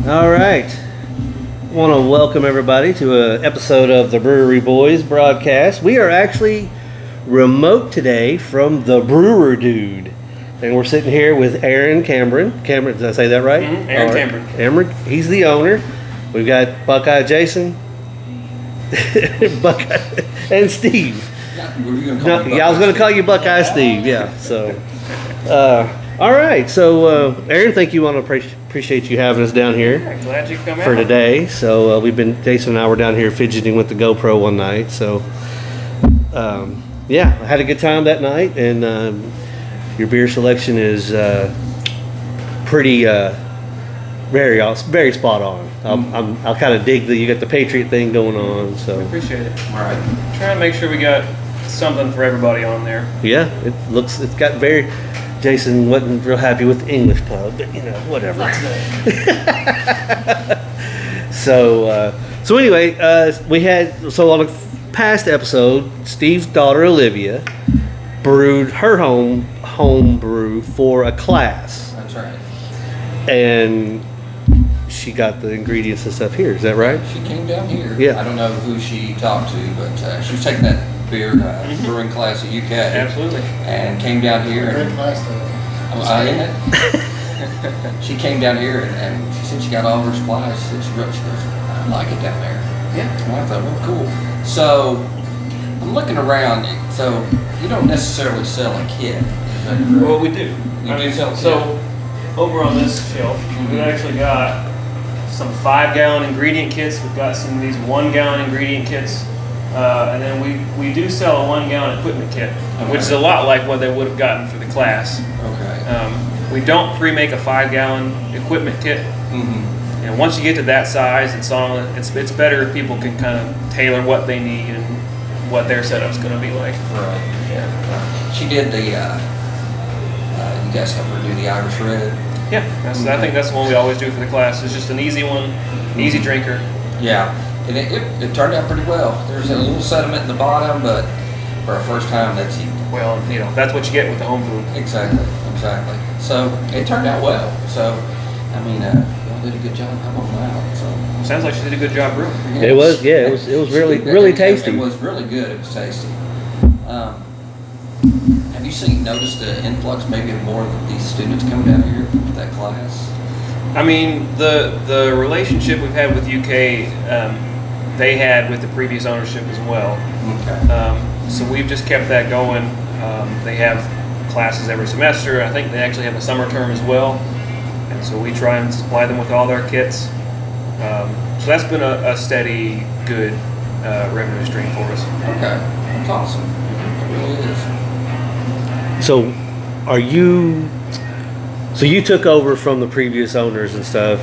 All right. I want to welcome everybody to an episode of the Brewery Boys broadcast. We are actually remote today from the Brewer Dude. And we're sitting here with Aaron Cameron. Cameron, did I say that right? Mm-hmm. Aaron Cameron. Cameron, he's the owner. We've got Buckeye Jason, Buckeye, and Steve. I was going to call you Buckeye Steve. Yeah. So, all right. So, Aaron, thank you. Want to appreciate you having us down here. Yeah, glad you come for out today. So Jason and I were down here fidgeting with the GoPro one night. So, yeah, I had a good time that night, and your beer selection is pretty, very spot on. I'll kind of dig that you got the Patriot thing going on. So appreciate it. All right, trying to make sure we got something for everybody on there. Yeah, it's got very. Jason wasn't real happy with the English pub, but whatever. So anyway, we had on a past episode, Steve's daughter Olivia brewed her home brew for a class. That's right. And she got the ingredients and stuff here. Is that right? She came down here. Yeah. I don't know who she talked to, but she was taking that beer brewing class at UK. Absolutely. And came down here. Great class Isn't it? She came down here and she said she got all her supplies. She goes, I like it down there. Yeah. And I thought, well, cool. So I'm looking around. So you don't necessarily sell a kit. Well, we do. You do sell a kit? So over on this shelf, we've actually got some 5-gallon ingredient kits. We've got some of these 1-gallon ingredient kits. And then we do sell a 1-gallon equipment kit, which is a lot like what they would have gotten for the class. Okay. We don't pre-make a 5-gallon equipment kit. Mm-hmm. And once you get to that size, it's better if people can kind of tailor what they need and what their setup's going to be like. Right. Yeah. She did the. You guys help her do the Irish Red. Yeah. I think that's the one we always do for the class. It's just an easy one, an easy drinker. Yeah. And it turned out pretty well. There's a little sediment in the bottom, but for a first time, that's well, that's what you get with the home brew. Exactly. So it turned out well. So, I mean, y'all did a good job. How about that? So Sounds like she did a good job brewing. yes. It was. Yeah, it was really tasty. It was really good. It was tasty. Have you noticed the influx maybe of more of these students coming down here with that class? I mean, the relationship we've had with UK, they had with the previous ownership as well. Okay. So we've just kept that going. They have classes every semester. I think they actually have a summer term as well. And so we try and supply them with all their kits. So that's been a steady, good revenue stream for us. Okay. That's awesome. It really is. So, So you took over from the previous owners and stuff.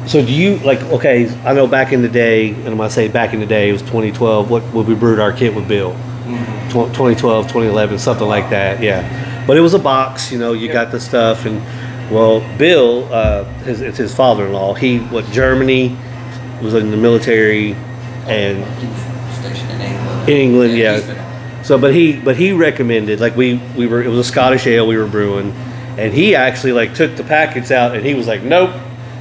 So do you okay, I know back in the day, and when I say back in the day, it was 2012, what we brewed our kit with Bill? Mm-hmm. 2012, 2011, something like that, yeah. But it was a box, you got the stuff, and Bill, it's his father-in-law. Germany, was in the military, and He was stationed in England. in England, Yeah, he's yeah. been on. So, but he recommended, it was a Scottish ale we were brewing, and he actually took the packets out, and he was like, nope,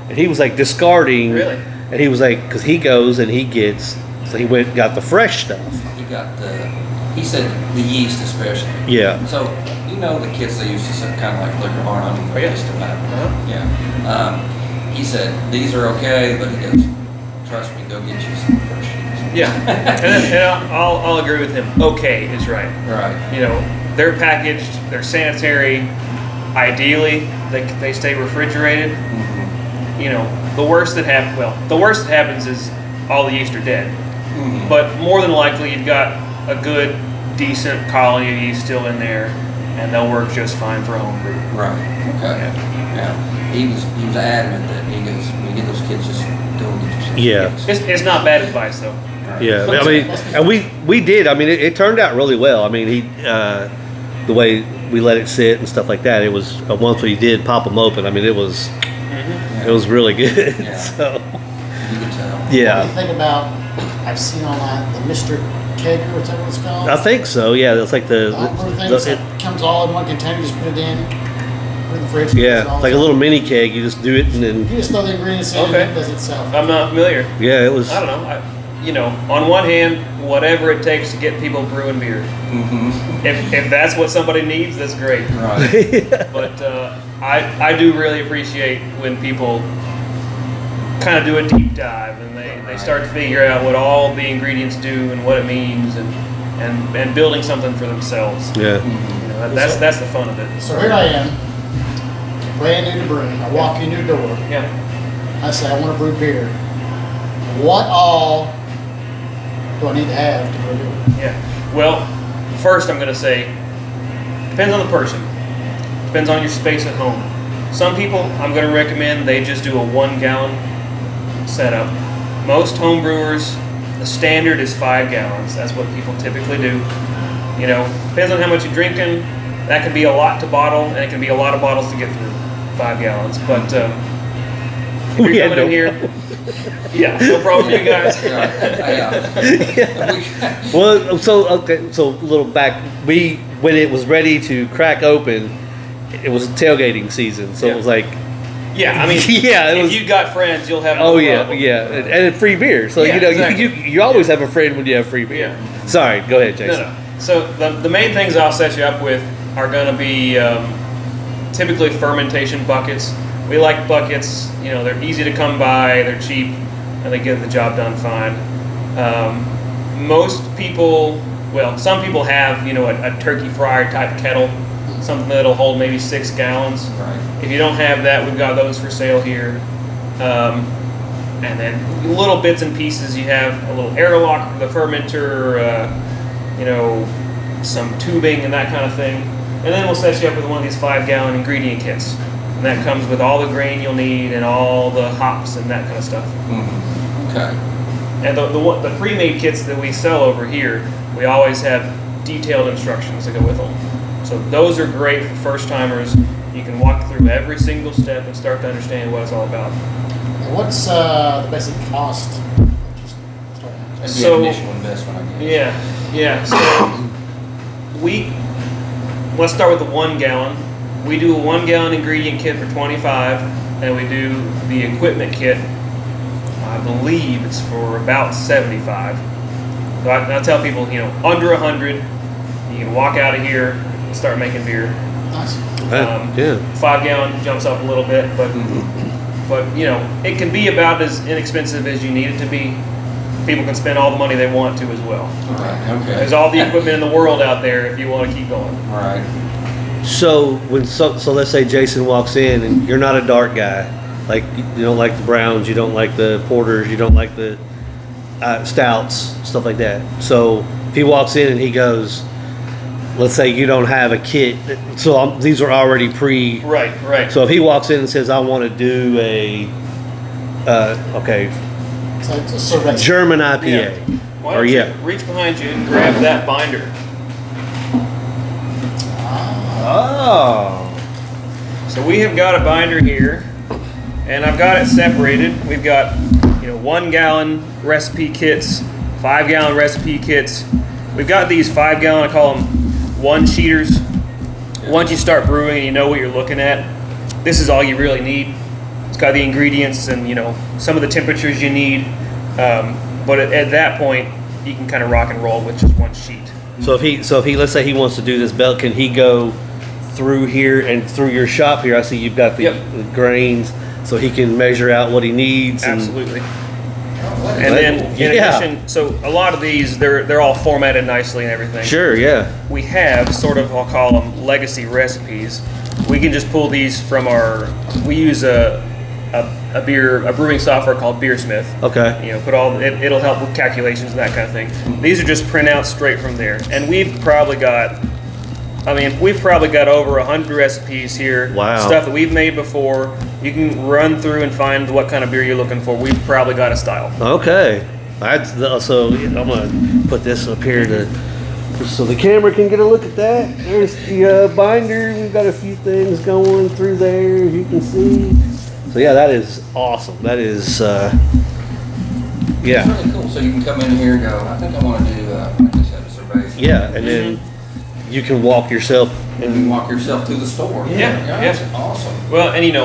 and he was discarding. Really? And he was because he goes and he gets, so he went and got the fresh stuff. He said the yeast especially. Yeah. So, the kits they used to sell kind of like liquor barn on Oh, yeah. just about. Uh-huh. Yeah. He said, these are okay, but he goes, trust me, go get you some fresh yeast. Yeah, and I'll agree with him. Okay is right. Right. They're packaged, they're sanitary. Ideally, they stay refrigerated. Mm-hmm. The worst that happens is all the yeast are dead. Mm-hmm. But more than likely, you've got a good, decent colony of yeast still in there, and they'll work just fine for a home brew. Right. Okay. Yeah. He was adamant that he goes, we get those kids just go and get yourself. Yeah. It's not bad advice though. Right. Yeah. I mean, and we did. I mean, it turned out really well. I mean, the way we let it sit and stuff like that, it was once we did pop them open. I mean, it was really good. Yeah. So. You could tell. What do Yeah. you think about, I've seen online, the Mr. Kegger, what's that what it's called? I think so. Yeah, that's like The homebrew things that comes all in one container, you just put it in, put it in the fridge. Yeah, like a little mini keg. You just do it and then. You just throw the ingredients in Okay. and it does itself. I'm not familiar. Yeah, it was. I don't know. On one hand, whatever it takes to get people brewing beer. Mm-hmm. If that's what somebody needs, that's great. Right. But I do really appreciate when people kind of do a deep dive and they start to figure out what all the ingredients do and what it means and building something for themselves. Yeah. That's the fun of it. So here I am, brand new to brewing. I walk in your door. Yeah. I say, I want to brew beer. What all do I need to have to brew beer? Yeah. Well, first I'm going to say, depends on the person. Depends on your space at home. Some people, I'm going to recommend they just do a 1 gallon setup. Most home brewers, the standard is 5 gallons. That's what people typically do. Depends on how much you're drinking. That can be a lot to bottle, and it can be a lot of bottles to get through 5 gallons. But if you're coming in here, yeah, no problem for you guys. Well, so a little back. When it was ready to crack open, it was tailgating season, so it was like. Yeah, I mean, if you got friends, you'll have. No problem. and free beer. So exactly. you always have a friend when you have free beer. Yeah. Sorry, go ahead, Jason. No. So the main things I'll set you up with are going to be typically fermentation buckets. We like buckets. They're easy to come by. They're cheap, and they get the job done fine. Most people, some people have a turkey fryer type kettle. Something that'll hold maybe 6 gallons. Right. If you don't have that, we've got those for sale here. And then little bits and pieces. You have a little airlock for the fermenter, some tubing and that kind of thing. And then we'll set you up with one of these 5 gallon ingredient kits. And that comes with all the grain you'll need and all the hops and that kind of stuff. Mm-hmm. Okay. And the pre-made kits that we sell over here, we always have detailed instructions that go with them. So those are great for first timers. You can walk through every single step and start to understand what it's all about. What's the basic cost? That's the initial investment, I guess. Yeah. So let's start with the 1 gallon. We do a 1 gallon ingredient kit for $25, and we do the equipment kit. I believe it's for about $75. So I tell people, under $100, you can walk out of here. Start making beer. Nice. 5 gallon jumps up a little bit, but it can be about as inexpensive as you need it to be. People can spend all the money they want to as well. Right. Okay. There's all the equipment in the world out there if you want to keep going. All right. So let's say Jason walks in and you're not a dark guy, like you don't like the browns, you don't like the porters, you don't like the stouts, stuff like that. So if he walks in and he goes, let's say you don't have a kit, so these are already pre. Right. So if he walks in and says, I want to do a So it's a survey. German IPA. Why don't you reach behind you and grab that binder? Oh. So we have got a binder here, and I've got it separated. We've got 1 gallon recipe kits, 5 gallon recipe kits. We've got these 5 gallon, I call them 1-sheeters. Once you start brewing and you know what you're looking at, this is all you really need. It's got the ingredients and some of the temperatures you need. But at that point, you can kind of rock and roll with just 1 sheet. So if he let's say he wants to do this belt, can he go through here and through your shop here? I see you've got the grains, so he can measure out what he needs. Absolutely. And then in addition, so a lot of these they're all formatted nicely and everything. Sure, yeah. We have sort of, I'll call them legacy recipes. We can just pull these from we use a brewing software called Beersmith. Okay. Put it'll help with calculations and that kind of thing. These are just printouts straight from there. And we've probably got over 100 recipes here. Wow. Stuff that we've made before. You can run through and find what kind of beer you're looking for. We've probably got a style. Okay. So I'm gonna put this up here so the camera can get a look at that. There's the binder. We've got a few things going through there, as you can see. So yeah, that is awesome. That is It's really cool. So you can come in here and go, I think I want to do, like you said, a survey. Yeah, and then you can walk yourself. And walk yourself to the store. Yeah. That's awesome. Well, and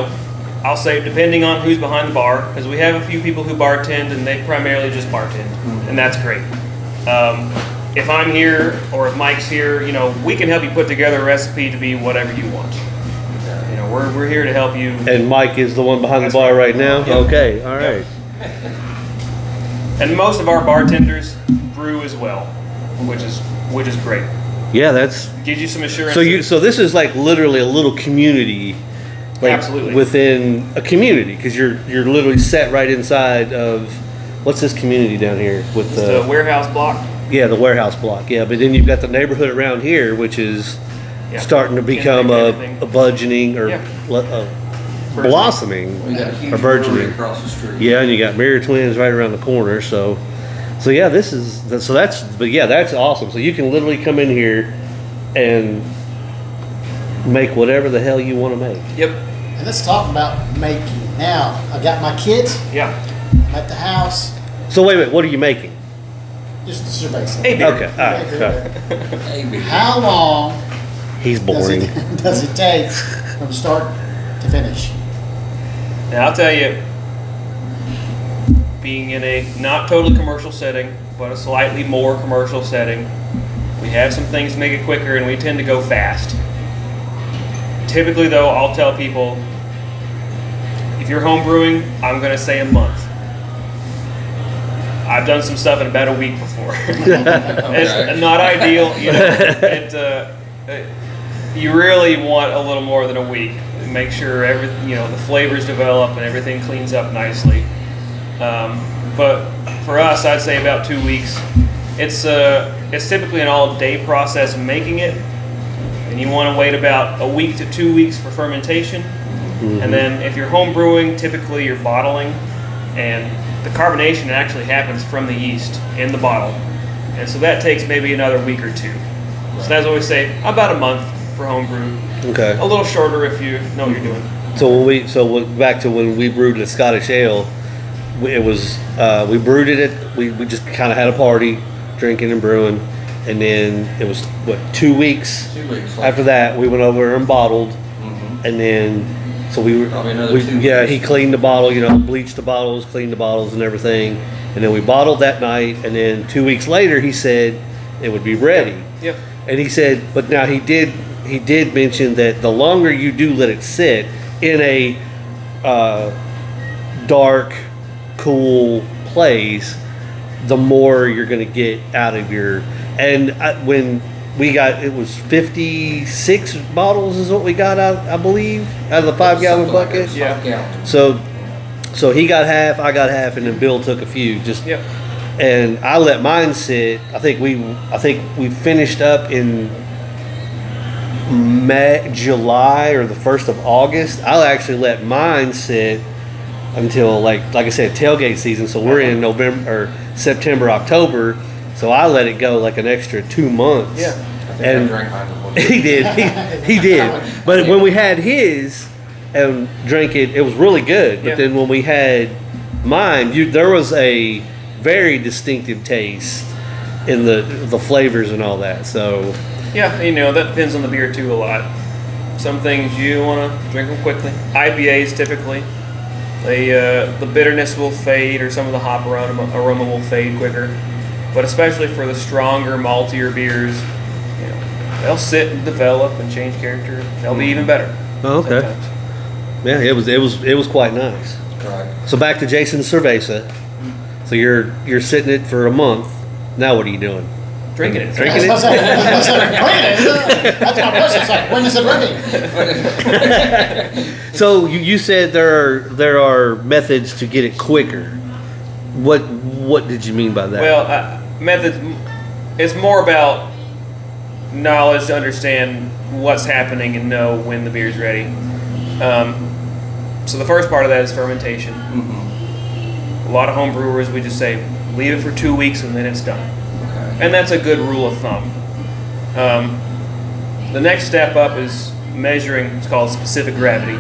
I'll say depending on who's behind the bar, because we have a few people who bartend and they primarily just bartend, and that's great. If I'm here or if Mike's here, we can help you put together a recipe to be whatever you want. We're here to help you. And Mike is the one behind the bar right now? Yep. Okay, all right. And most of our bartenders brew as well, which is great. Yeah, that's... Gives you some assurance. So this is like literally a little community, like Absolutely. within a community, because you're literally set right inside of what's this community down here with the warehouse block. Yeah, the warehouse block. Yeah, but then you've got the neighborhood around here, which is starting to become a burgeoning or blossoming We got a huge or brewery burgeoning. across the street. Yeah, and you got Mirror Twins right around the corner. So yeah, that's awesome. So you can literally come in here and make whatever the hell you want to make. Yep. And let's talk about making. Now, I got my kids. Yeah. I'm at the house. So wait a minute, what are you making? Just the cerveza. Hey, beer. Okay, all right. Maybe. How long He's boring. does it take from start to finish? Now I'll tell you, being in a not totally commercial setting, but a slightly more commercial setting, we have some things to make it quicker, and we tend to go fast. Typically, though, I'll tell people, if you're home brewing, I'm going to say a month. I've done some stuff in about a week before. It's not ideal, you really want a little more than a week. Make sure the flavors develop and everything cleans up nicely. But for us, I'd say about 2 weeks. It's typically an all-day process making it, and you want to wait about a week to 2 weeks for fermentation. Mm-hmm. And then if you're home brewing, typically you're bottling, and the carbonation actually happens from the yeast in the bottle, and so that takes maybe another week or two. So that's what we say, about a month for home brew. Okay. A little shorter if you know what you're doing. So back to when we brewed the Scottish ale, it was we brewed it. We just kind of had a party, drinking and brewing, and then it was 2 weeks. 2 weeks. After that, we went over and bottled, Mm-hmm. and then so we were Probably another 2 yeah weeks. he cleaned the bottle, bleached the bottles, cleaned the bottles and everything, and then we bottled that night, and then 2 weeks later he said it would be ready. Yep. And he said, but now he did mention that the longer you do let it sit in a dark, cool place, the more you're going to get out of your. And when we got, it was 56 bottles is what we got out, I believe, out of the 5-gallon bucket. Yeah. 5 gallons. So he got half, I got half, and then Bill took a few. Yep. And I let mine sit. I think we finished up in July or the 1st of August. I'll actually let mine sit until like I said, tailgate season. So we're in November or September, October. So I let it go like an extra 2 months. Yeah. I think And I drank mine before. he did. He did. But when we had his and drank it, it was really good. But Yeah. then when we had mine, there was a very distinctive taste in the flavors and all that. So Yeah, that depends on the beer too a lot. Some things you want to drink them quickly. IPAs typically, the bitterness will fade, or some of the hop aroma will fade quicker. But especially for the stronger, maltier beers, they'll sit and develop and change character. They'll be even better. Oh, okay. sometimes. yeah, it was quite nice. Right. So back to Jason's Cerveza. So you're sitting it for a month. Now what are you doing? Drinking it. Drinking That's it? my question. It's like, when is it ready? So you said there are methods to get it quicker. What did you mean by that? Well, methods. It's more about knowledge to understand what's happening and know when the beer's ready. So the first part of that is fermentation. Mm-hmm. A lot of home brewers, we just say leave it for 2 weeks and then it's done, Okay. and that's a good rule of thumb. The next step up is measuring. It's called specific gravity.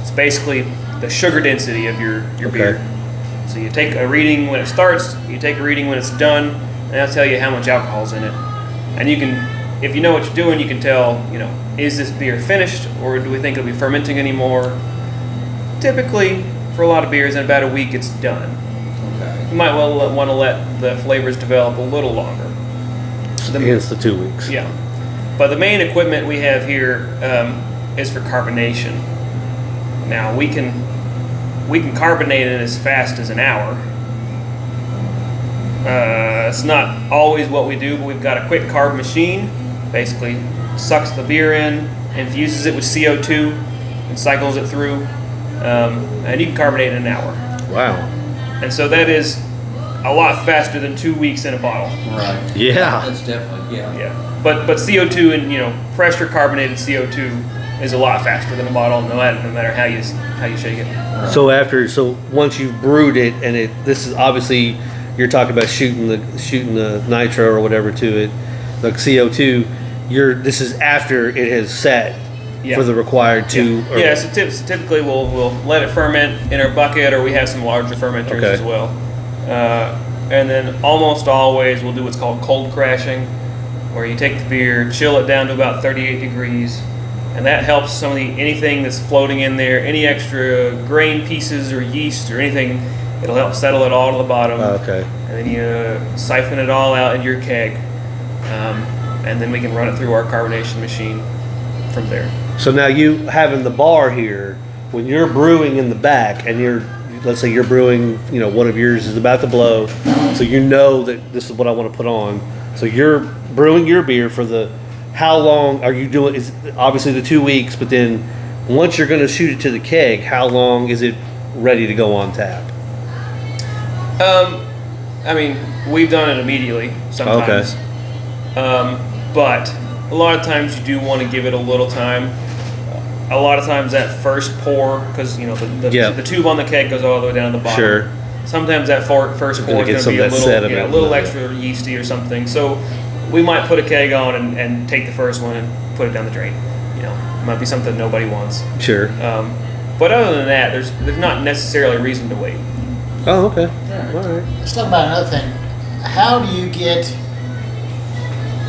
It's basically the sugar density of your beer. So you take a reading when it starts, you take a reading when it's done, and that'll tell you how much alcohol's in it. And you can, if you know what you're doing, you can tell, is this beer finished or do we think it'll be fermenting anymore? Typically, for a lot of beers, in about a week, it's done. Okay. You might well want to let the flavors develop a little longer. Against the 2 weeks. Yeah. But the main equipment we have here is for carbonation. Now, we can carbonate in as fast as an hour. It's not always what we do, but we've got a quick carb machine. Basically, sucks the beer in, infuses it with CO2, and cycles it through. And you can carbonate in an hour. Wow. And so that is a lot faster than 2 weeks in a bottle. Right. Yeah. That's definitely, yeah. Yeah. But CO2 and pressure carbonated CO2 is a lot faster than a bottle, no matter how you shake it. Right. So once you've brewed it, and this is obviously you're talking about shooting the nitro or whatever to it, the CO2. This is after it has set Yeah. for the required two. Yeah. So typically we'll let it ferment in our bucket, or we have some larger fermenters Okay. as well. And then almost always we'll do what's called cold crashing, where you take the beer, chill it down to about 38 degrees, and that helps anything that's floating in there, any extra grain pieces or yeast or anything. It'll help settle it all to the bottom. Okay. And then you siphon it all out in your keg, and then we can run it through our carbonation machine from there. So now you having the bar here, when you're brewing in the back, and let's say you're brewing, one of yours is about to blow, so you know that this is what I want to put on. So you're brewing your beer for how long are you doing? Is obviously the 2 weeks, but then once you're going to shoot it to the keg, how long is it ready to go on tap? We've done it immediately sometimes. Okay. But a lot of times you do want to give it a little time. A lot of times that first pour, because the tube on the keg goes all the way down to the bottom. Sure. Sometimes that first pour is going to be a little extra yeasty or something. So we might put a keg on and take the first one and put it down the drain. It might be something nobody wants. Sure. But other than that, there's not necessarily a reason to wait. Oh, okay. All All right. Let's talk about another thing. How do you get,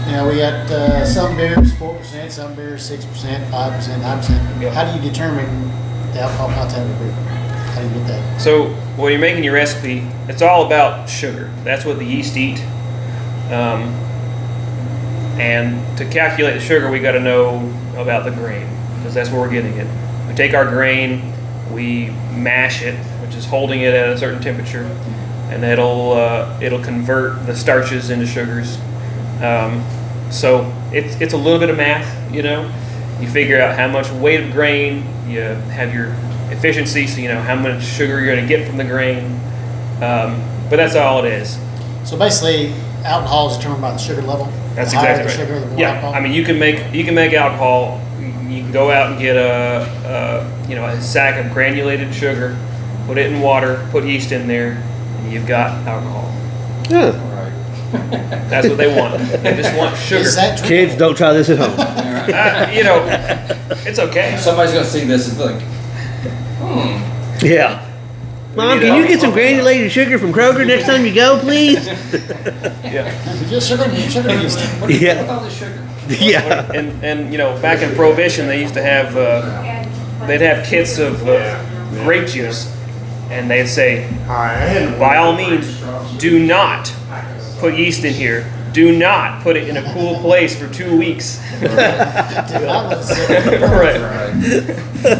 we got some beers 4%, some beers 6%, 5%, 9%. Yep. How do you determine the alcohol content of the beer? How do you get that? So when you're making your recipe, it's all about sugar. That's what the yeast eat. And to calculate the sugar, we got to know about the grain, because that's where we're getting it. We take our grain, we mash it, which is holding it at a certain temperature, and it'll convert the starches into sugars. So it's a little bit of math, You figure out how much weight of grain, you have your efficiency, so you know how much sugar you're going to get from the grain. But that's all it is. So basically, alcohol is determined by the sugar level. That's The higher exactly the right. sugar, the more Yeah, alcohol. I mean you can make alcohol. You can go out and get a sack of granulated sugar, put it in water, put yeast in there, and you've got alcohol. Yeah. right. That's what they want. They just want sugar. Is that true? Kids, don't try this at home. It's okay. Somebody's gonna see this and think, Yeah. Mom, can you get some granulated sugar from Kroger next time you go, please? Yeah. Just sugar yeast. what Yeah. with all this sugar? Yeah. And back in Prohibition, they used to have they'd have kits of grape juice, and they'd say, by all means, do not put yeast in here. Do not put it in a cool place for 2 weeks. Right.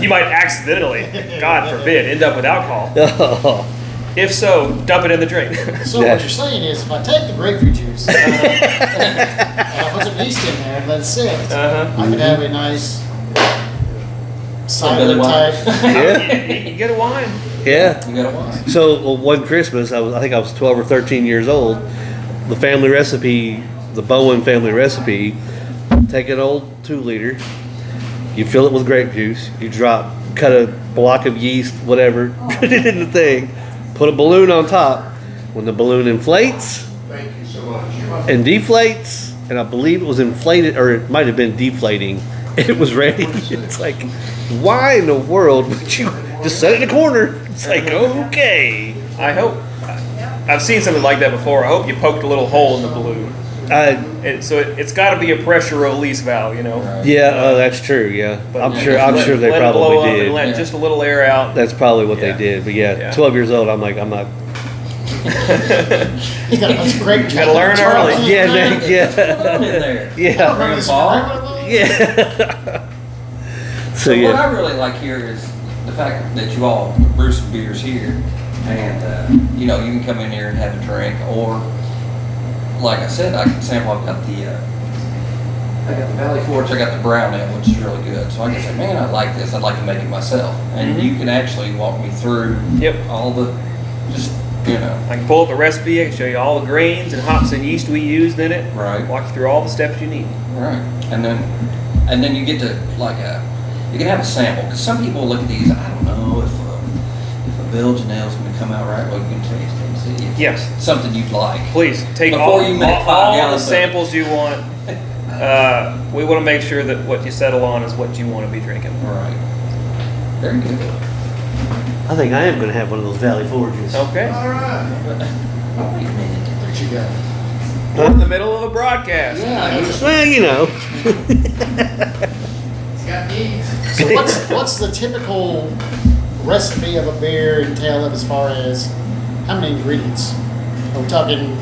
You might accidentally, God forbid, end up with alcohol. Oh. If so, dump it in the drain. So what you're saying is, if I take the grapefruit juice and I put some yeast in there and let it sit, I could have a nice cider type. Yeah. You get a wine. Yeah. You gotta watch. So one Christmas, I think I was 12 or 13 years old. The family recipe, the Bowen family recipe, take an old 2-liter, you fill it with grape juice, you cut a block of yeast, whatever, put it in the thing, put a balloon on top. When the balloon inflates and deflates, and I believe it was inflated, or it might have been deflating, it was ready. It's like, why in the world would you just set it in a corner? It's like, okay. I've seen something like that before. I hope you poked a little hole in the balloon. It's got to be a pressure release valve, you know. Right. Yeah, that's true. Yeah, But I'm yeah, sure. just I'm let- sure they let it blow probably up did. and let Yeah. just a little air out. That's probably what Yeah. they did. But yeah, Yeah. 12 years old. I'm like, I'm not. He's got a bunch of grape Gotta learn Charles early. in Yeah, there. man, yeah. What's going on in there? I Yeah, remember this Grandpa. yeah. So what yeah, I really like here is the fact that you all brew some beers here, and you know you can come in here and have a drink, or like I said, I can sample. I've got the Valley Forge. I got the brown ale, which is really good. So I can say, man, I like this. I'd like to make it myself, and Mhm. you can actually walk me through Yep. all the just you know I can pull up the recipe. I can show you all the grains and hops and yeast we used in it. right. Walk you through all the steps you need. Right, and then you get to you can have a sample because some people look at these. I don't know if a Belgian ale is going to come out right. Well, you can taste it and see if Yes. it's something you'd like. Please take Before all, you make all, 5 all the gallons of it. samples you want. We want to make sure that what you settle on is what you want to be drinking. Right, very good. I think I am going to have one of those Valley Forges. Okay. All right. Wait a minute. What you got? We're in the middle of a broadcast. Yeah, Well, you know. It's got needs. So what's the typical recipe of a beer entail of as far as how many ingredients? Are we talking,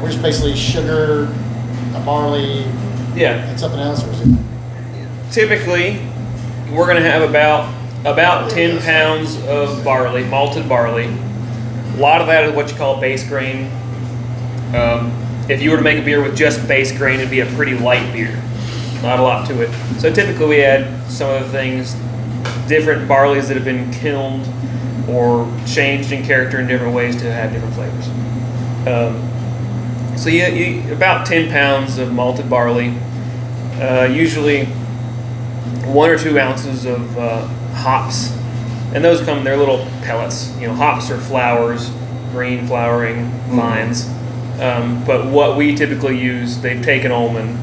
we're just basically sugar, a barley, Yeah. and something else, or is it? Typically, we're going to have about 10 pounds of barley, malted barley. A lot of that is what you call base grain. If you were to make a beer with just base grain, it'd be a pretty light beer. Not a lot to it. So typically we add some of the things, different barleys that have been kilned or changed in character in different ways to have different flavors. So you about 10 pounds of malted barley, usually 1 or 2 ounces of hops, and those come, they're little pellets. Hops are flowers, green flowering vines. But what we typically use, they've taken them and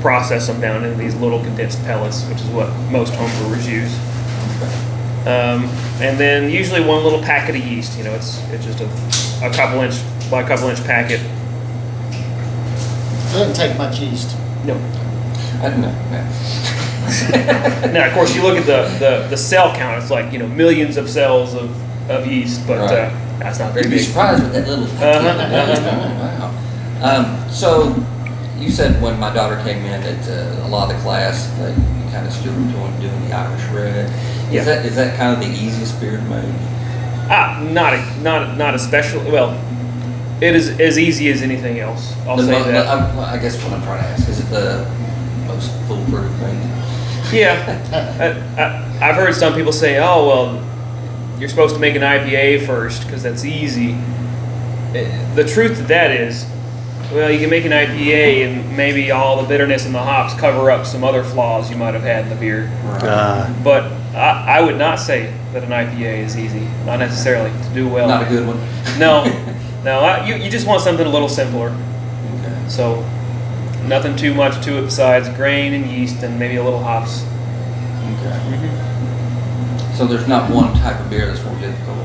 process them down into these little condensed pellets, which is what most homebrewers use. And then usually 1 little packet of yeast. It's just a couple inch by couple inch packet. It doesn't take much yeast. No. I don't know. Now, of course, you look at the cell count. It's like millions of cells of yeast, but Right. that's not very You'd be big. surprised with that little. Wow. So you said when my daughter came in that a lot of the class that you kind of still doing the Irish Red. Yeah. Is that kind of the easiest beer to make? Not especially. Well, it is as easy as anything else. I'll say that. I guess what I'm trying to ask is it the most foolproof thing? Yeah, I've heard some people say, "Oh, well, you're supposed to make an IPA first because that's easy." The truth of that is, well, you can make an IPA and maybe all the bitterness and the hops cover up some other flaws you might have had in the beer. But I would not say that an IPA is easy, not necessarily to do well. Not a good one. No, you just want something a little simpler. Okay. So nothing too much to it besides grain and yeast and maybe a little hops. Okay. So there's not one type of beer that's more difficult.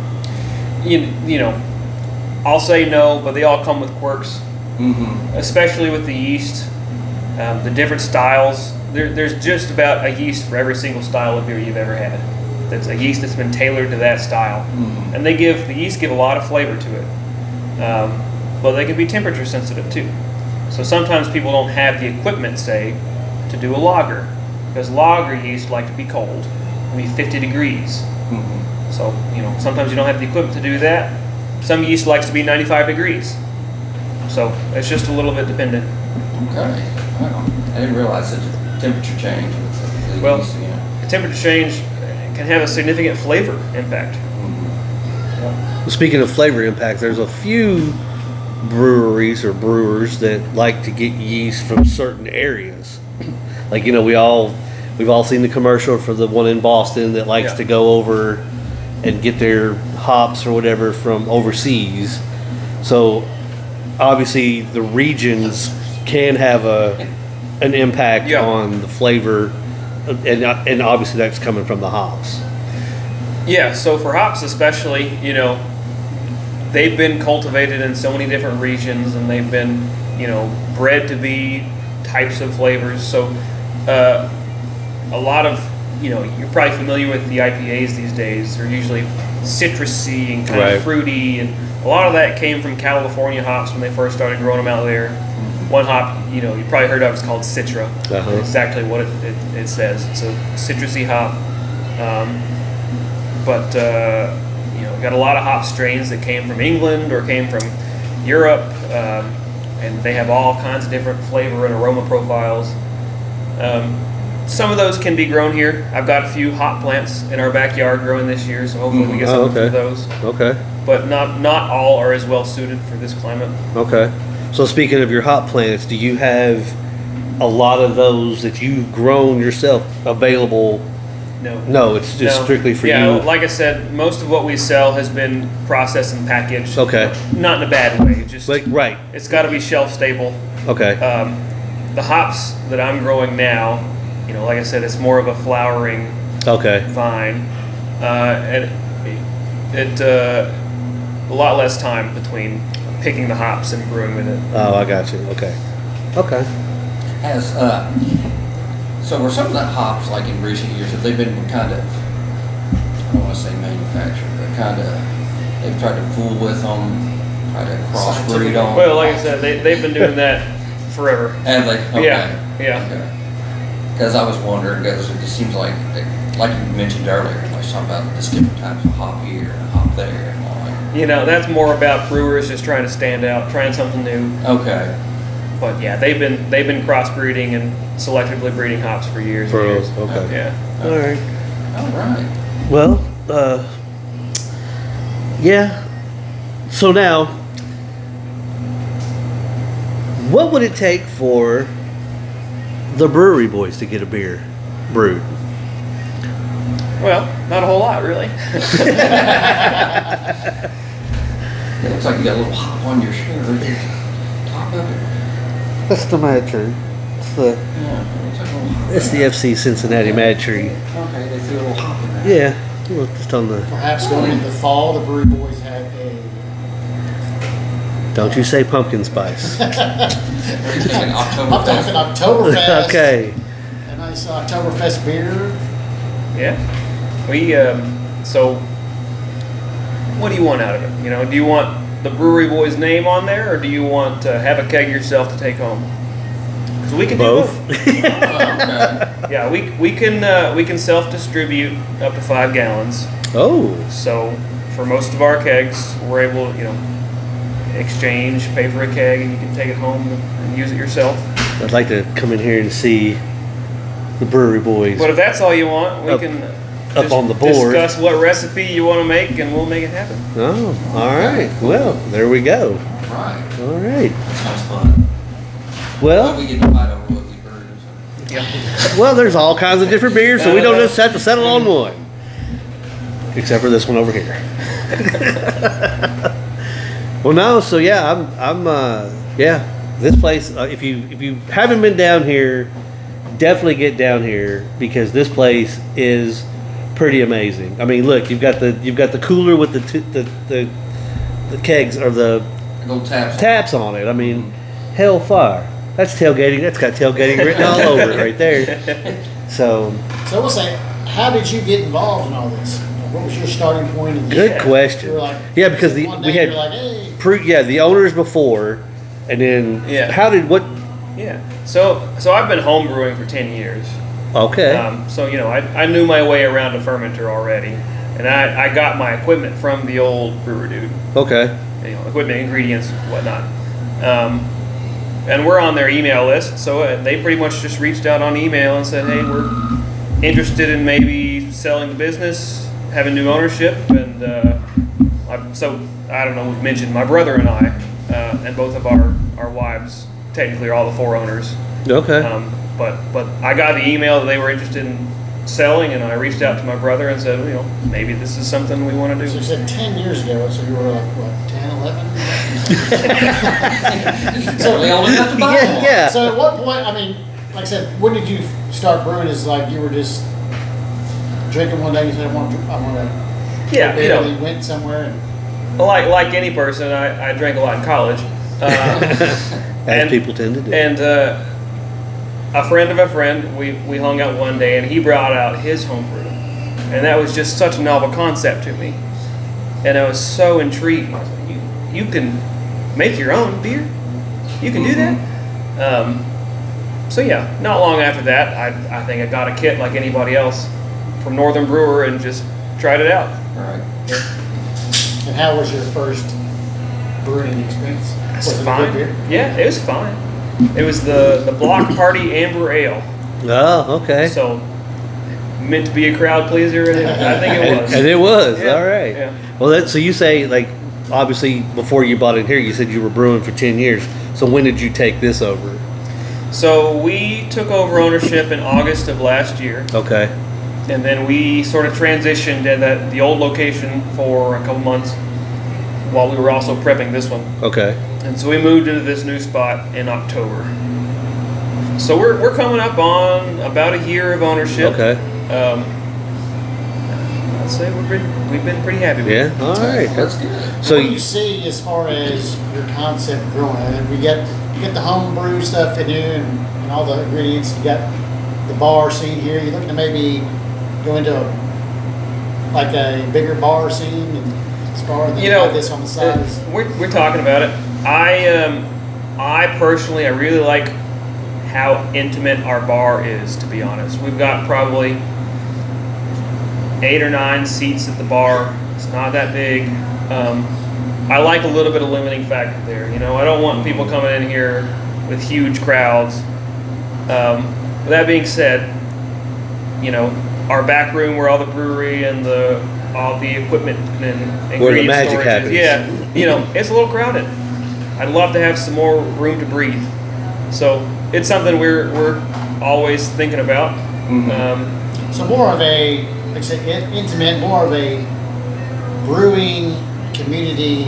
I'll say no, but they all come with quirks, Mm-hmm. especially with the yeast. The different styles. There's just about a yeast for every single style of beer you've ever had. That's a yeast that's been tailored to that style, Mm-hmm. and the yeast give a lot of flavor to it. But they can be temperature sensitive too. So sometimes people don't have the equipment, say, to do a lager, because lager yeast like to be cold, maybe 50 degrees. Mm-hmm. So sometimes you don't have the equipment to do that. Some yeast likes to be 95 degrees. So it's just a little bit dependent. Okay. Wow. I didn't realize such a temperature change with the Well, yeast, the temperature change can have a significant flavor impact. Mhm. Speaking of flavor impact, there's a few breweries or brewers that like to get yeast from certain areas. Like we've all seen the commercial for the one in Boston that likes Yeah. to go over and get their hops or whatever from overseas. So obviously the regions can have an impact Yeah. on the flavor, and obviously that's coming from the hops. Yeah, so for hops especially, they've been cultivated in so many different regions, and they've been bred to be types of flavors. So a lot of, you're probably familiar with the IPAs these days. They're usually citrusy and kind of fruity, and a lot of that came from California hops when they first started growing them out there. One hop, you probably heard of, is called Citra. Uh-huh. Exactly what it says. It's a citrusy hop. But got a lot of hop strains that came from England or came from Europe, and they have all kinds of different flavor and aroma profiles. Some of those can be grown here. I've got a few hop plants in our backyard growing this year, so hopefully we get some of those. Okay. But not all are as well suited for this climate. Okay. So speaking of your hop plants, do you have a lot of those that you've grown yourself available? No, it's just strictly for you. Yeah, like I said, most of what we sell has been processed and packaged. Okay. Not in a bad way. Just right. It's got to be shelf stable. Okay. The hops that I'm growing now, like I said, it's more of a flowering vine, and it a lot less time between picking the hops and brewing with it. Oh, I got you. Okay. So were some of the hops, like in recent years, have they been kind of, I don't want to say manufactured, but kind of, they've tried to fool with them, try to crossbreed them? Well, like I said, they've been doing that forever. Have they? Okay. Yeah. Because I was wondering, because it just seems like you mentioned earlier, I was talking about this different types of hop here and hop there and all that. That's more about brewers just trying to stand out, trying something new. Okay. But yeah, they've been crossbreeding and selectively breeding hops for years. and years. Okay. Yeah. All right. Well, yeah. So now, what would it take for the brewery boys to get a beer brewed? Well, not a whole lot, really. It looks like you got a little hop on your shirt. Top of it. That's the Mad Tree. It's the FC Cincinnati Mad Tree. Okay, they threw a little hop in there. Yeah, look, just on the. Perhaps going into the fall, the brewery boys have a. Don't you say pumpkin spice. I'm thinking I'm talking Oktoberfest. Okay. A nice Oktoberfest beer. Yeah. We so what do you want out of it? Do you want the brewery boy's name on there, or do you want to have a keg yourself to take home? Because we can both. do both. Yeah, we can self-distribute up to 5 gallons. Oh. So for most of our kegs, we're able exchange, pay for a keg, and you can take it home and use it yourself. I'd like to come in here and see the brewery boys. But if that's all you want, we can up on the board discuss what recipe you want to make, and we'll make it happen. Oh, all right. Well, there we go. Right. All right. Sounds fun. Well, we get to fight over what we brew. Yeah. well, there's all kinds of different beers, so we don't just have to settle on one. Except for this one over here. Well, no. So yeah, I'm this place. If you haven't been down here, definitely get down here because this place is pretty amazing. I mean, look, you've got the cooler with the kegs or the little taps on it. I mean, hellfire. That's tailgating. That's got tailgating written all over it right there. So we'll say, how did you get involved in all this? What was your starting point? Good question. Like, because we had like, hey. the owners before, and then Yeah. So I've been home brewing for 10 years. Okay. So I knew my way around a fermenter already, and I got my equipment from the old brewer dude. Okay. Equipment, ingredients, whatnot. And we're on their email list, so they pretty much just reached out on email and said, hey, we're interested in maybe selling the business, having new ownership, and so I don't know, we've mentioned my brother and I, and both of our wives technically are all the 4 owners. Okay. But I got the email that they were interested in selling, and I reached out to my brother and said, maybe this is something we want to do. So you said 10 years ago, so you were like, what, 10, 11? So they only have to buy one. Yeah. So at what point, I mean, like I said, when did you start brewing? Is like you were just drinking one day and you said, I want to. Yeah, You went somewhere and. Like any person, I drank a lot in college, As people tend to do. And a friend of a friend, we hung out one day, and he brought out his homebrew, and that was just such a novel concept to me, and I was so intrigued. I was like, you can make your own beer? You can do that? So yeah, not long after that, I think I got a kit like anybody else from Northern Brewer and just tried it out. Right. Yeah. And how was your first brewing experience? It's Was it a fine. good beer? Yeah, it was fine. It was the Block Party Amber Ale. Oh, okay. So meant to be a crowd pleaser, and I think it was. And it was. Yeah, All right. yeah. Well, so you say, like, obviously before you bought in here, you said you were brewing for 10 years. So when did you take this over? So we took over ownership in August of last year, Okay. and then we sort of transitioned at the old location for a couple months while we were also prepping this one. Okay. And so we moved into this new spot in October. So we're coming up on about a year of ownership. Okay. I'd say we've been pretty happy with it. Yeah. All right. That's good. So What do you see as far as your concept growing? And we get the home brew stuff in here and all the ingredients. You got the bar scene here. You're looking to maybe go into like a bigger bar scene and as far as have this on the side. We're talking about it. I personally, I really like how intimate our bar is, to be honest. We've got probably 8 or 9 seats at the bar. It's not that big. I like a little bit of limiting factor there. I don't want people coming in here with huge crowds. With that being said, our back room where all the brewery and all the equipment and ingredient Where the magic storage happens. is, yeah, it's a little crowded. I'd love to have some more room to breathe. So it's something we're always thinking about. So more of a, like I said, intimate, more of a brewing community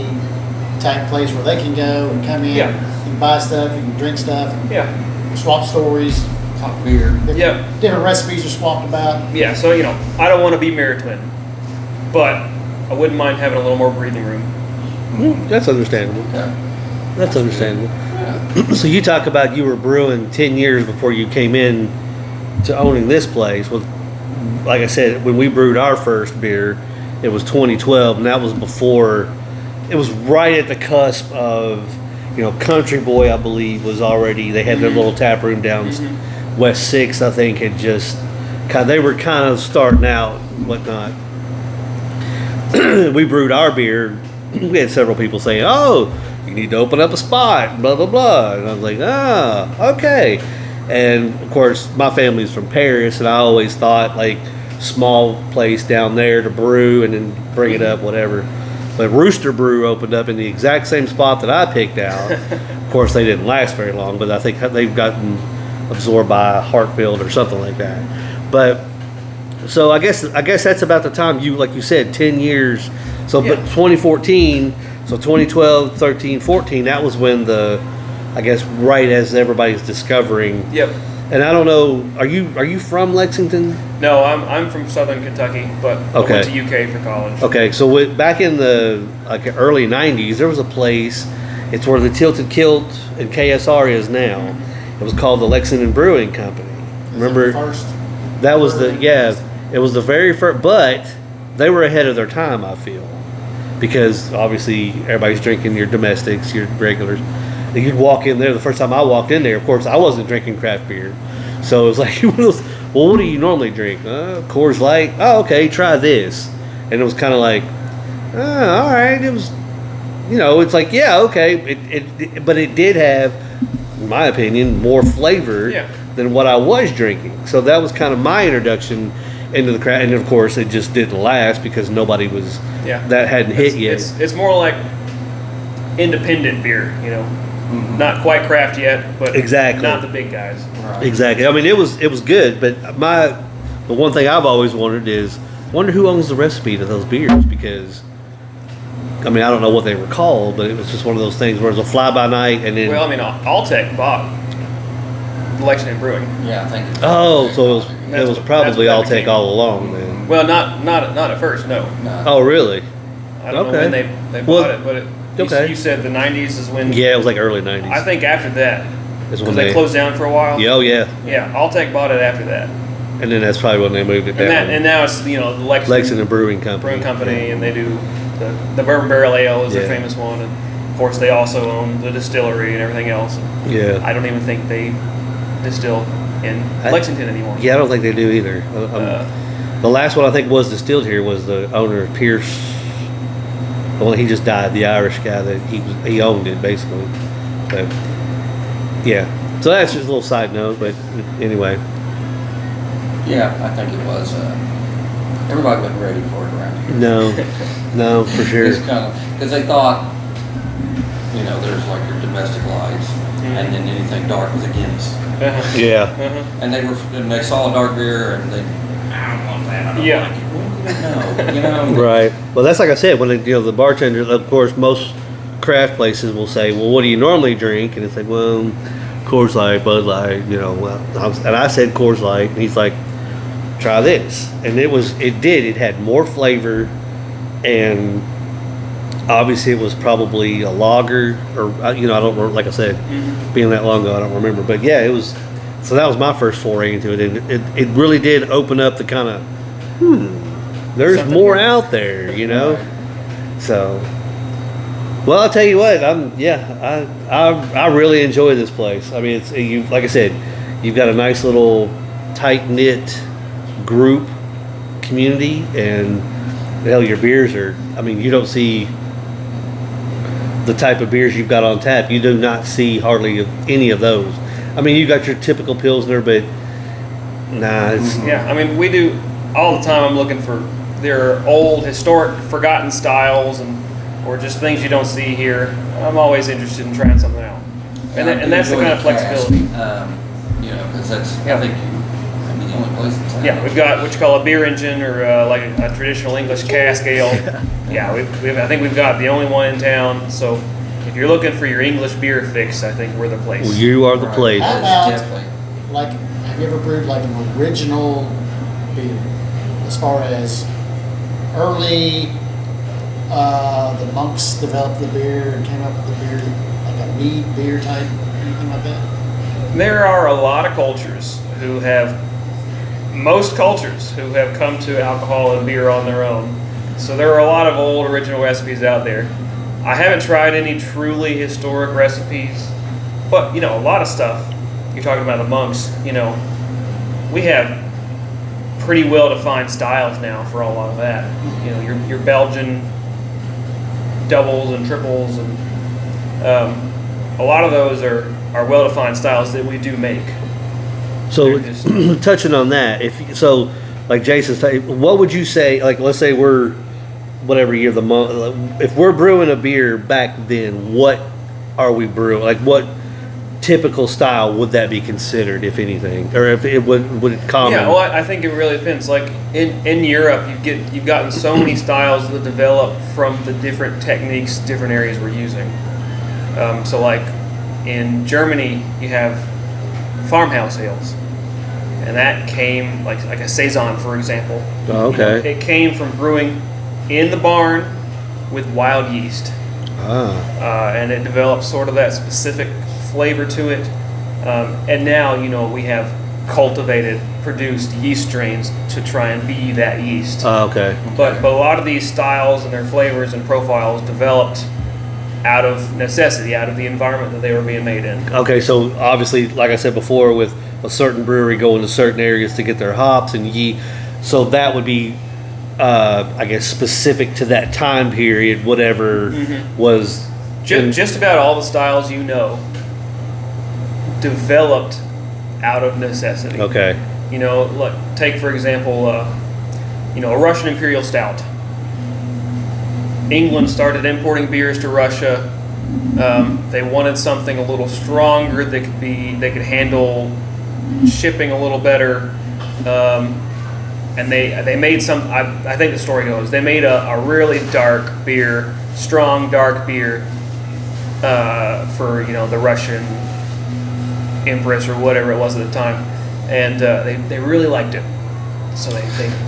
type place where they can go and come in, Yeah. you can buy stuff, you can drink stuff, and Yeah, swap stories. Talk beer. Different recipes are swapped about. yeah. So I don't want to be Mirror Twin, but I wouldn't mind having a little more breathing room. that's understandable. Okay. That's understandable. Yeah. So you talk about you were brewing 10 years before you came in to owning this place. Well, like I said, when we brewed our first beer, it was 2012, and that was before. It was right at the cusp of, Country Boy, I believe, was already. They had their little tap room down West 6th, I think, had just. They were kind of starting out, and whatnot. We brewed our beer. We had several people saying, "Oh, you need to open up a spot," blah blah blah, and I was like, okay. And of course, my family's from Paris, and I always thought like small place down there to brew and then bring it up, whatever. But Rooster Brew opened up in the exact same spot that I picked out. Of course, they didn't last very long, but I think they've gotten absorbed by Hartfield or something like that. But so I guess that's about the time like you said, 10 years. So, Yeah. but 2014, so 2012, 13, 14, that was when I guess right as everybody's discovering. Yep. And I don't know, are you from Lexington? No, I'm from Southern Kentucky, but I Okay. went to UK for college. Okay, so back in the early 90s, there was a place, it's where the Tilted Kilt and KSR is now. It was called the Lexington Brewing Company. Remember? First. That was it was the very first, but they were ahead of their time, I feel. Because obviously everybody's drinking your domestics, your regulars. You'd walk in there, the first time I walked in there, of course, I wasn't drinking craft beer. So it was like, well, what do you normally drink? Coors Light. Oh, okay, try this. And it was kind of like, all right. It was, it's like, yeah, okay. But it did have, in my opinion, more flavor Yeah. than what I was drinking. So that was kind of my introduction into the craft. And of course, it just didn't last because nobody was, Yeah. that hadn't hit yet. It's more like independent beer, Not quite craft yet, but Exactly. not the big guys. Right. Exactly. I mean, it was good, but the one thing I've always wondered is, wonder who owns the recipe to those beers, because, I mean, I don't know what they were called, but it was just one of those things where it was a fly-by-night, and then... Well, I mean, Alltech bought Lexington Brewing. Yeah, I think. Oh, so it That's was what- probably that's what that Alltech became. all along, then. Well, not at first, no. No. Oh, really? I don't know Okay. when they Well, bought it, but Okay. You said the 90s is when. Yeah, it was like early 90s. I think after that, Is because they closed down for a while. Yeah, oh yeah. Yeah, Alltech bought it after that, And then that's probably when they moved it down. and now it's the Lexington Brewing Company. Brewing Company, and they do the bourbon barrel ale is their Yeah. famous one, and of course they also own the distillery and everything else. Yeah. I don't even think they distill in Lexington anymore. Yeah, I don't think they do either. The last one I think was distilled here was the owner of Pierce. Well, he just died. The Irish guy that he owned it basically. But yeah, so that's just a little side note. But anyway, Yeah, I think it was. Everybody wasn't ready for it around here. no, for sure. It's kind of because they thought, there's like your domestic lights, and then anything dark was a Guinness. Yeah, And they saw a dark beer, and they, I don't want that. I don't Yeah. like it. Well, no, right. Well, that's like I said when the bartender, of course, most craft places will say, "Well, what do you normally drink?" And it's like, "Well, Coors Light, Bud Light, and I said Coors Light, and he's like, "Try this," and it had more flavor, and obviously it was probably a lager, or I don't, like I said, being that long ago, I don't remember, but yeah, it was. So that was my first foray into it, and it really did open up the kind of, there's Something more here. out there, So, well, I'll tell you what, I really enjoy this place. I mean, like I said, you've got a nice little tight knit group community, and hell, your beers are. I mean, you don't see the type of beers you've got on tap. You do not see hardly any of those. I mean, you got your typical Pilsner, but nah, it's Yeah, I mean, we do all the time. I'm looking for their old, historic, forgotten styles, or just things you don't see here. I'm always interested in trying something out, and that's the kind of flexibility. Because that's Yeah. I think the only place in town. Yeah, we've got what you call a beer engine, or like a traditional English cask ale. Yeah, I think we've got the only one in town. So if you're looking for your English beer fix, I think we're the place. well, you are the Right. place. How about, Definitely. like, have you ever brewed like an original beer? As far as early, the monks developed the beer and came up with the beer, like a mead beer type, anything like that? There are a lot of most cultures who have come to alcohol and beer on their own. So there are a lot of old original recipes out there. I haven't tried any truly historic recipes, but a lot of stuff. You're talking about the monks. We have pretty well defined styles now for a lot of that. Your Belgian doubles and triples, and a lot of those are well defined styles that we do make. So, They're just- touching on that, like Jason's saying, what would you say? Like, let's say we're whatever year the month. If we're brewing a beer back then, what are we brewing? Like, what typical style would that be considered, if anything, or if it would it common? Yeah, well, I think it really depends. Like in Europe, you've gotten so many styles that develop from the different techniques, different areas we're using. So, like in Germany, you have farmhouse ales, and that came like a saison, for example. Oh, okay. It came from brewing in the barn with wild yeast, and it developed sort of that specific flavor to it. And now, we have cultivated, produced yeast strains to try and be that yeast. Okay. But a lot of these styles and their flavors and profiles developed out of necessity, out of the environment that they were being made in. Okay, so obviously, like I said before, with a certain brewery going to certain areas to get their hops and yeast, so that would be, I guess, specific to that time period, whatever was. Just about all the styles developed out of necessity. Okay. Like take for example, a Russian Imperial Stout. England started importing beers to Russia. They wanted something a little stronger that they could handle shipping a little better, and they made some. I think the story goes they made a really dark beer, strong dark beer, for the Russian Empress or whatever it was at the time, and they really liked it, so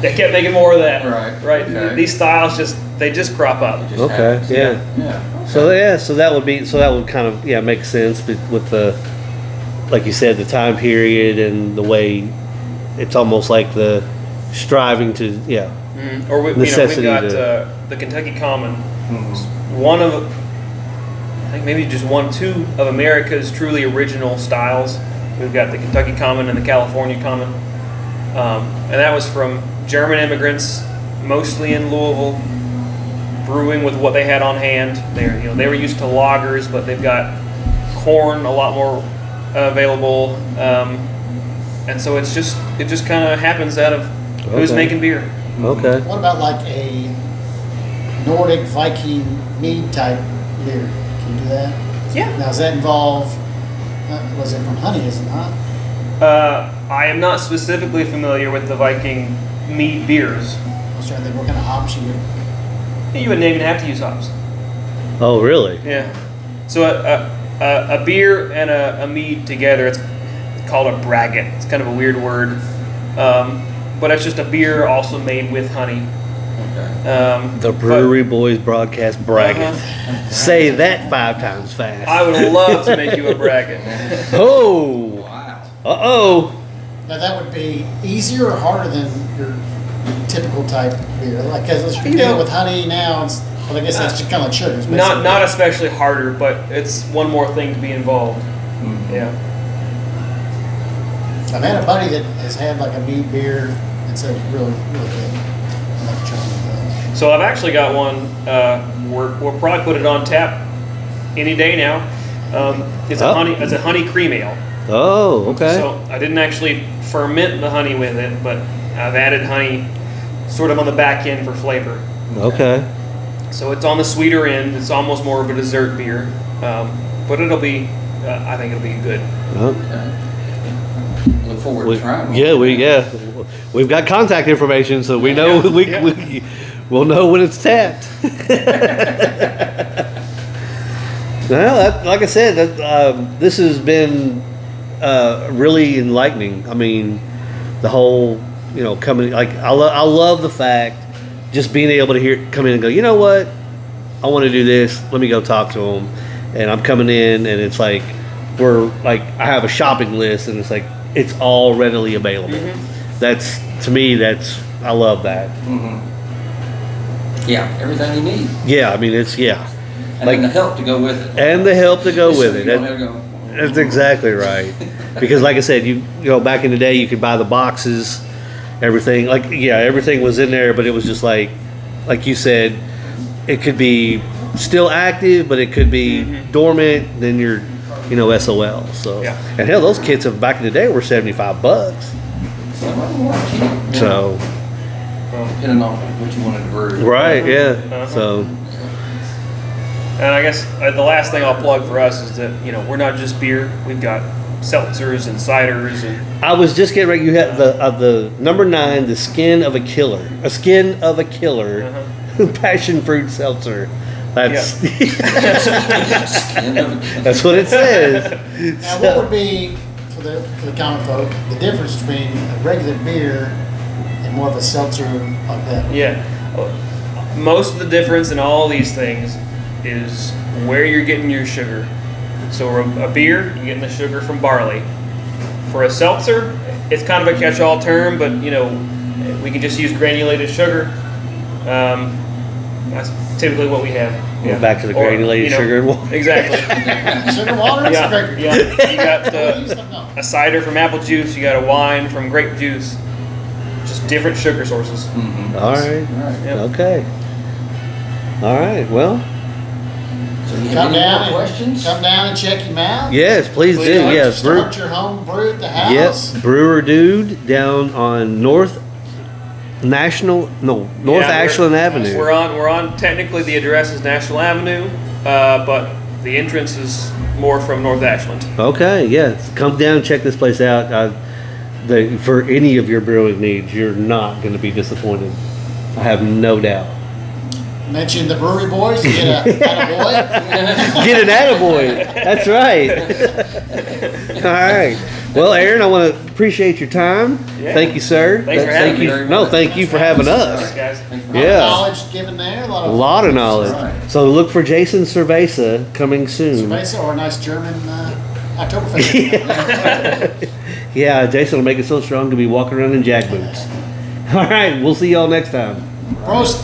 they kept making more of that. Right. These styles just they just crop up. It just Okay, happens. yeah. Yeah. So that would kind of make sense with the, like you said, the time period and the way it's almost like the striving to Or we necessity got to- the Kentucky Common. Mhm. One of, I think maybe just two of America's truly original styles. We've got the Kentucky Common and the California Common, and that was from German immigrants, mostly in Louisville, brewing with what they had on hand. They were used to lagers, but they've got corn a lot more available, and so it just kind of happens out of who's Okay. making beer. Okay. What about like a Nordic Viking mead type beer? Can you do that? Yeah. Now, does that involve, was it from honey, is it not? I am not specifically familiar with the Viking mead beers. I was trying to think what kind of hops you would. You wouldn't even have to use hops. Oh, really? Yeah. So a beer and a mead together, it's called a braggot. It's kind of a weird word, but it's just a beer also made with honey. Okay. The Brewery Boys broadcast bragging. Uh-huh. Say that 5 times fast. I would love to make you a braggot. Oh. Wow. Uh-oh. Now, that would be easier or harder than your typical type beer? Like, because you're dealing with honey now, well, I guess that's just kind of like sugars. Not especially harder, but it's one more thing to be involved. Mhm. Yeah. I've had a buddy that has had like a mead beer and said it was really, really good. I'd like to try one of those. So I've actually got one. We'll probably put it on tap any day now. It's a Oh. honey cream ale. Oh, okay. So I didn't actually ferment the honey with it, but I've added honey sort of on the back end for flavor. Okay. So it's on the sweeter end. It's almost more of a dessert beer, but it'll be. I think it'll be good. Oh. Okay. Look forward to trying one. We've got contact information, so we know we'll know when it's tapped. Well, like I said, this has been really enlightening. I mean, the whole coming, like I love the fact just being able to come in and go, you know what, I want to do this. Let me go talk to them, and I'm coming in, and it's like I have a shopping list, and it's like it's all readily available. That's to me, I love that. Mm-hmm. Yeah, everything you need. Yeah, I mean it's And then the help to go with it. and the help to go So with you it. don't have to go. That's exactly right. Because like I said, you back in the day you could buy the boxes, everything everything was in there, but it was just like you said, it could be still active, but it could be dormant. Then you're SOL. So Yeah. and hell, those kits of back in the day were $75. So Depending on what you wanted to brew. right, yeah. Uh-huh. So And I guess the last thing I'll plug for us is that we're not just beer. We've got seltzers and ciders and I was just getting ready. You had the number 9, the skin of a killer, passion fruit seltzer. That's Skin of a- that's what it says. Now, what would be for the common folk the difference between a regular beer and more of a seltzer like that? yeah. Most of the difference in all these things is where you're getting your sugar. So a beer, you're getting the sugar from barley. For a seltzer, it's kind of a catch-all term, but we can just use granulated sugar. That's typically what we have. Well, back to the granulated sugar and water. Exactly. Sugar water? That's Yeah, great. yeah. You got No. a cider from apple juice. You got a wine from grape juice. Just different sugar sources. Mhm. All right. All right. Yep. Okay. All right. Well, So you have Come any down more questions? Come down and check him out. yes, please do. Start- Yes, Start your home brew at the house. Yes, Brewer Dude down on North Yeah, Ashland Avenue. We're on. Technically, the address is National Avenue, but the entrance is more from North Ashland. Okay, yeah. Come down and check this place out. For any of your brewing needs, you're not going to be disappointed. I have no doubt. Mention the Brewery Boys to get a boy. Get an attaboy. That's right. All right. Well, Aaron, I want to appreciate your time. Yeah. Thank you, sir. Thanks for having me. very No, much. thank you for having Thanks, us. guys. Thanks for A lot of Yeah. knowledge given there. A A lot of knowledge. Right. So look for Jason Cerveza coming soon. Cerveza or a nice German Oktoberfest. Yeah, Jason will make it so strong to be walking around in jack boots. All right, we'll see y'all next time. Prost.